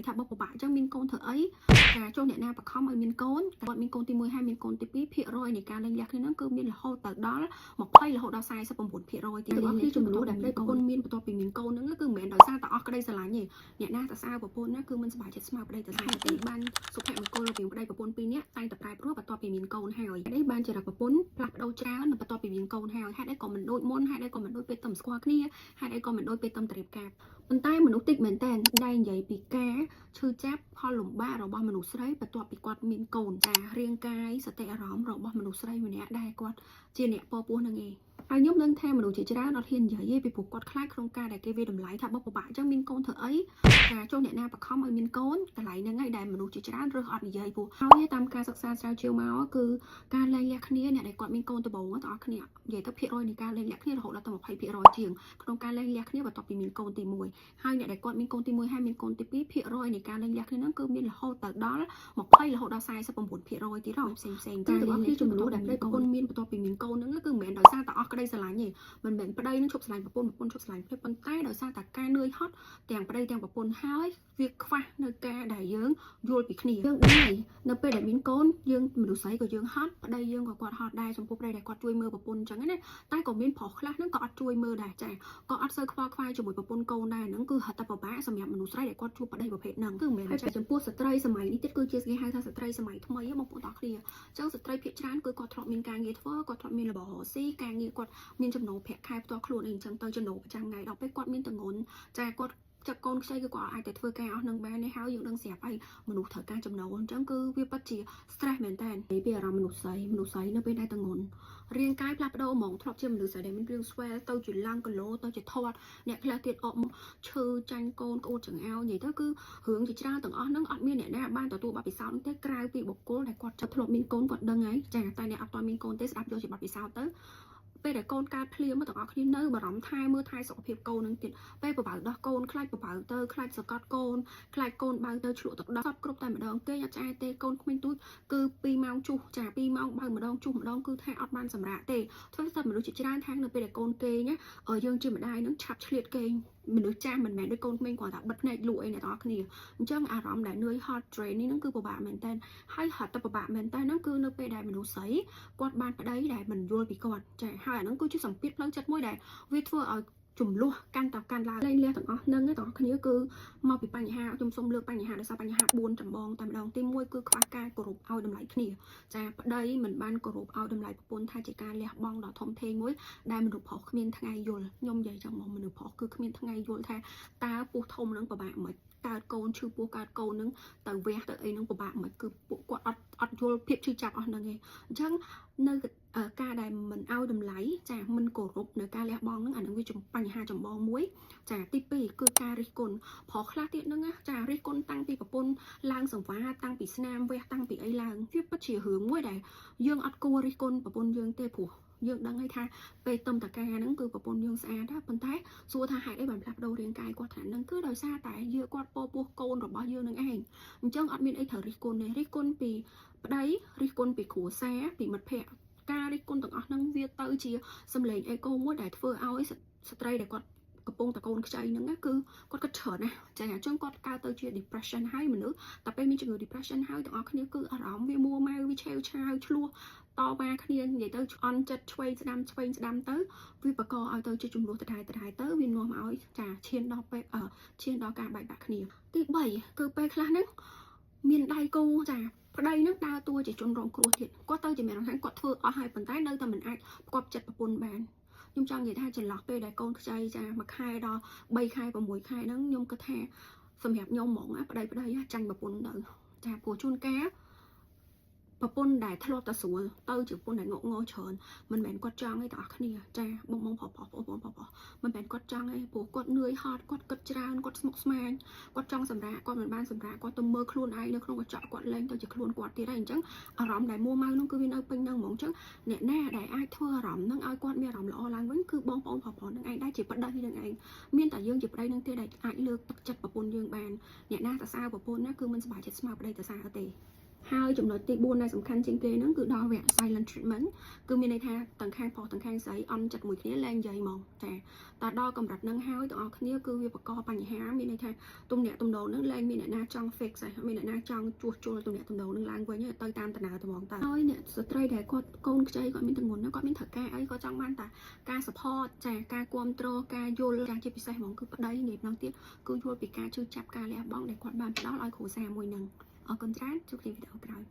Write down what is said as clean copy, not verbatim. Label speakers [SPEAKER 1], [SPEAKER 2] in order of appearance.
[SPEAKER 1] ថាបុព្វbạnចឹងមានកូនធ្វើអីការចូលអ្នកណាបខំឲ្យមានកូនគាត់មានកូនទី1ហើយមានកូនទី2%នៃការលែងលះគ្នាហ្នឹងគឺមានរហូតទៅដល់20រហូតដល់49%ទៀតទីចំនួនដែលប្រពន្ធមានបន្ទាប់ពីមានកូនហ្នឹងគឺមិនមែនដោយសារតែអស់ក្តីស្រឡាញ់ទេអ្នកណាទៅសារប្រពន្ធណាគឺមិនសប្បាយចិត្តស្មើប្តីទៅសារទេបានសុភមង្គលរវាងប្តីប្រពន្ធពីរនាក់តែងតែប្រែប្រួលបន្ទាប់ពីមានកូនហើយនេះបានជាប្រពន្ធផ្លាស់ប្ដូរច្រើនបន្ទាប់ពីមានកូនហើយហេតុអីក៏មិនដូចមុនហេតុអីក៏មិនដូចពេលទំស្គាល់គ្នាហេតុអីក៏មិនដូចពេលទំត្រៀមការប៉ុន្តែមនុស្សតិចមែនតើដែលនិយាយពីការឈឺចាប់ផលលំបាករបស់មនុស្សស្រីបន្ទាប់ពីគាត់មានកូនចារាងកាយសតិអារម្មណ៍របស់មនុស្សស្រីម្នាក់ដែលគាត់ជាអ្នកពពោះនឹងឯងហើយខ្ញុំនឹងថាមនុស្សជាច្រើនអត់ហ៊ាននិយាយទេពីព្រោះគាត់ខ្លាចក្នុងការដែលគេវាតម្លៃថាបុព្វbạnចឹងមានកូនធ្វើអីការចូលអ្នកណាបខំឲ្យមានកូនកន្លែងហ្នឹងឯងដែលមនុស្សជាច្រើនរើសអត់និយាយព្រោះហើយតាមការសិក្សាស្រាវជ្រាវមកគឺការលែងលះគ្នាអ្នកដែលគាត់មានកូនដំបូងទាំងអស់គ្នានិយាយទៅភាគរយនៃការលែងលះគ្នារហូតដល់ទៅ20%ជាងក្នុងការលែងលះគ្នាបន្ទាប់ពីមានកូនទី1ហើយអ្នកដែលគាត់មានកូនទី1ហើយមានកូនទី2ភាគរយនៃការលែងលះគ្នាហ្នឹងគឺមានរហូតទៅដល់20រហូតដល់49%ទៀតផ្សេងការទាំងអស់គ្នាចំនួនដែលប្រពន្ធមានបន្ទាប់ពីមានកូនហ្នឹងគឺមិនមែនដោយសារតែអស់ក្តីស្រឡាញ់ទេមិនមែនប្តីនឹងឈប់ស្រឡាញ់ប្រពន្ធឈប់ស្រឡាញ់ប្តីប៉ុន្តែដោយសារតែការនឿយហត់ទាំងប្តីទាំងប្រពន្ធហើយវាខ្វះនៅការដែលយើងយល់ពីគ្នាយើងដឹងហើយនៅពេលដែលមានកូនយើងមនុស្សស្រីក៏យើងហត់ប្តីយើងក៏គាត់ហត់ដែរចំពោះប្តីដែលគាត់ជួយមើលប្រពន្ធអញ្ចឹងណាតែក៏មានប្រុសខ្លះហ្នឹងក៏អត់ជួយមើលដែរចាក៏អត់សូវខ្វល់ខ្វាយជាមួយប្រពន្ធកូនដែរហ្នឹងគឺហត់តែពិបាកសម្រាប់មនុស្សស្រីដែលគាត់ជួបប្តីប្រភេទហ្នឹងគឺមិនមែនតែចំពោះស្ត្រីសម័យនេះទៀតគឺជាគេហៅថាស្ត្រីសម័យថ្មីបងប្អូនទាំងគ្នាអញ្ចឹងស្ត្រីភាគច្រើនគឺគាត់ធ្លាប់មានការងារធ្វើគាត់ធ្លាប់មានរបររស៊ីការងារគាត់មានចំណូលប្រាក់ខែផ្ទាល់ខ្លួនអីអញ្ចឹងទៅចំណូលប្រចាំថ្ងៃដល់ពេលគាត់មានតំណនចាគាត់ចាកូនខ្ចីគឺគាត់អាចទៅធ្វើការអស់នឹងបានទេហើយយើងដឹងស្រាប់ហើយមនុស្សត្រូវការចំណូលអញ្ចឹងគឺវាពិតជា stress មែនតើនិយាយពីអារម្មណ៍មនុស្សស្រីនៅពេលដែលតំណនរាងកាយផ្លាស់ប្ដូរហ្មងធ្លាប់ជាមនុស្សស្រីដែលមានរាងស្វែលទៅជាឡើងគីឡូទៅជាធាត់អ្នកខ្លះទៀតអកមកឈឺចាញ់កូនក្អួតចង្អោរនិយាយទៅគឺរឿងជាច្រើនទាំងអស់ហ្នឹងអត់មានអ្នកណាបានទទួលបទពិសោធន៍ទេក្រៅពីបុគ្គលដែលគាត់ធ្លាប់មានកូនគាត់ដឹងហើយចាតែអ្នកអត់ទាន់មានកូនទេស្ដាប់យកជាបទពិសោធន៍ទៅពេលដែលកូនកើតភ្លាមទាំងអស់គ្នានៅបារម្ភថែមើលថែសុខភាពកូននឹងទៀតពេលប្របើដោះកូនខ្លាចប្របើទៅខ្លាចសកត់កូនខ្លាចកូនបើទៅឆ្លក់ទឹកដោះសពគ្រប់តែម្ដងគេអត់ឆ្អែតទេកូនក្មេងទូចគឺ2ម៉ោងជុះចា2ម៉ោងបើម្ដងជុះម្ដងគឺថាអត់បានសម្រាកទេធ្វើតែមនុស្សជាច្រើនខាងនៅពេលដែលកូនគេណាយើងជាម្ដាយនឹងឆាប់ឆ្លៀតគេមនុស្សចាស់មិនមែនដូចកូនក្មេងគាត់ថាបិទភ្នែកលក់អីអ្នកទាំងអស់គ្នាអញ្ចឹងអារម្មណ៍ដែលនឿយហត់ train នេះហ្នឹងគឺពិបាកមែនតើហើយហត់តែពិបាកមែនតើហ្នឹងគឺនៅពេលដែលមនុស្សស្រីគាត់បានប្តីដែលមិនយល់ពីគាត់ចាហើយអាហ្នឹងគឺជាសម្ពាធផ្លូវចិត្តមួយដែលវាធ្វើឲ្យចំនួនកាន់តែកាន់ឡើងលែងលះទាំងអស់ហ្នឹងទាំងអស់គ្នាគឺមកពីបញ្ហាខ្ញុំសូមលើកបញ្ហាដោយសារបញ្ហា4ចម្បងតែម្ដងទី1គឺខ្វះការគោរពឲ្យតម្លៃគ្នាចាប្តីមិនបានគោរពឲ្យតម្លៃប្រពន្ធថាជាការលះបង់ដ៏ធំធេងមួយដែលមនុស្សប្រុសគ្មានថ្ងៃយល់ខ្ញុំនិយាយចឹងមកមនុស្សប្រុសគឺគ្មានថ្ងៃយល់ថាតើពោះធំនឹងពិបាកមិនកើតកូនឈឺពោះកើតកូននឹងទៅវះទៅអីនឹងពិបាកមិនគឺពួកគាត់អត់យល់ភាពឈឺចាប់អស់ហ្នឹងឯងអញ្ចឹងនៅការដែលមិនឲ្យតម្លៃចាមិនគោរពនៅការលះបង់ហ្នឹងអានឹងវាបញ្ហាចម្បងមួយចាទី2គឺការរិះគន់ព្រោះខ្លះទៀតហ្នឹងចារិះគន់តាំងពីប្រពន្ធឡើងសង្វារតាំងពីស្នាមវះតាំងពីអីឡើងវាពិតជារឿងមួយដែលយើងអត់គួររិះគន់ប្រពន្ធយើងទេព្រោះយើងដឹងហើយថាពេលទំតកាហ្នឹងគឺប្រពន្ធយើងស្អាតប៉ុន្តែសួរថាហេតុអីបានផ្លាស់ប្ដូររាងកាយគាត់ថាហ្នឹងគឺដោយសារតែយើងគាត់ពោពោះកូនរបស់យើងនឹងឯងអញ្ចឹងអត់មានអីត្រូវរិះគន់ទេរិះគន់ពីប្តីរិះគន់ពីគ្រួសារពីមិត្តភ័ក្តិការរិះគន់ទាំងអស់ហ្នឹងវាទៅជាសម្លេងអេកូមួយដែលធ្វើឲ្យស្ត្រីដែលគាត់កំពុងតកូនខ្ចីហ្នឹងគឺគាត់គិតច្រើនណាស់ចាអញ្ចឹងគាត់កើតទៅជា depression ហើយមនុស្សតែពេលមានជំងឺ depression ហើយទាំងអស់គ្នាគឺអារម្មណ៍វាមួម៉ៅវាឆេវឆាវឆ្លោះតវ៉ាគ្នានិយាយទៅអន់ចិត្តឆ្វេងស្ដាំទៅវាបង្កឲ្យទៅជាចំនួនដដែលទៅវានាំឲ្យចាឈានដល់ពេលឈានដល់ការបែកបាក់គ្នាទី3គឺពេលខ្លះហ្នឹងមានដៃគូចាប្តីនឹងដើរតួជាជនរងគ្រោះទៀតគាត់ទៅជាមានអារម្មណ៍គាត់ធ្វើអស់ហើយប៉ុន្តែនៅតែមិនអាចផ្គប់ចិត្តប្រពន្ធបានខ្ញុំចង់និយាយថាចន្លោះពេលដែលកូនខ្ចីចាមួយខែដល់3ខែ6ខែហ្នឹងខ្ញុំគិតថាសម្រាប់ខ្ញុំហ្មងប្តីចាញ់ប្រពន្ធទៅចាព្រោះជួនកាលប្រពន្ធដែលធ្លាប់តែស្រួលទៅជាប្រពន្ធដែលងក់ងច្រើនមិនមែនគាត់ចង់ទេបងប្អូនគ្នាចាបងប្រុសមិនមែនគាត់ចង់ទេព្រោះគាត់នឿយហត់គាត់គិតច្រើនគាត់ស្មុគស្មាញគាត់ចង់សម្រាកគាត់មិនបានសម្រាកគាត់ទៅមើលខ្លួនឯងនៅក្នុងកញ្ចក់គាត់លែងទៅជាខ្លួនគាត់ទៀតហើយអញ្ចឹងអារម្មណ៍ដែលមួម៉ៅនោះគឺវានៅពេញហ្នឹងហ្មងអញ្ចឹងអ្នកណាដែលអាចធ្វើអារម្មណ៍ហ្នឹងឲ្យគាត់មានអារម្មណ៍ល្អឡើងវិញគឺបងប្អូននឹងឯងដែលជាប្តីនឹងឯងមានតែយើងជាប្តីនឹងទេដែលអាចលើកទឹកចិត្តប្រពន្ធយើងបានអ្នកណាតសារប្រពន្ធណាគឺមិនសប្បាយចិត្តស្មើប្តីតសារទេ ហើយចំណុចទី4ដែលសំខាន់ជាងគេហ្នឹងគឺដល់វគ្គ silent treatment គឺមានន័យថាទាំងខាងប្រុសទាំងខាងស្រីអន់ចិត្តមួយគ្នាលែងនិយាយហ្មងចាតែដល់កម្រិតហ្នឹងហើយទាំងអស់គ្នាគឺវាបង្កបញ្ហាមានន័យថាទំនាក់ទំនងហ្នឹងលែងមានអ្នកណាចង់ fix ហើយមានអ្នកណាចង់ជួសជុលទំនាក់ទំនងហ្នឹងឡើងវិញទៅតាមដំណើរទៅហ្មងទៅហើយអ្នកស្ត្រីដែលគាត់កូនខ្ចីគាត់មានទម្ងន់គាត់មានត្រូវការអីគាត់ចង់បានតែការ support ចាការគ្រប់គ្រងការយល់ការជាពិសេសហ្មងគឺប្តីនិយាយម្ដងទៀតគឺយល់ពីការជឿចាប់ការលះបង់ដែលគាត់បានផ្ដល់ឲ្យគ្រួសារមួយហ្នឹងអរគុណច្រើនជួបគ្នាវីដេអូក្រោយ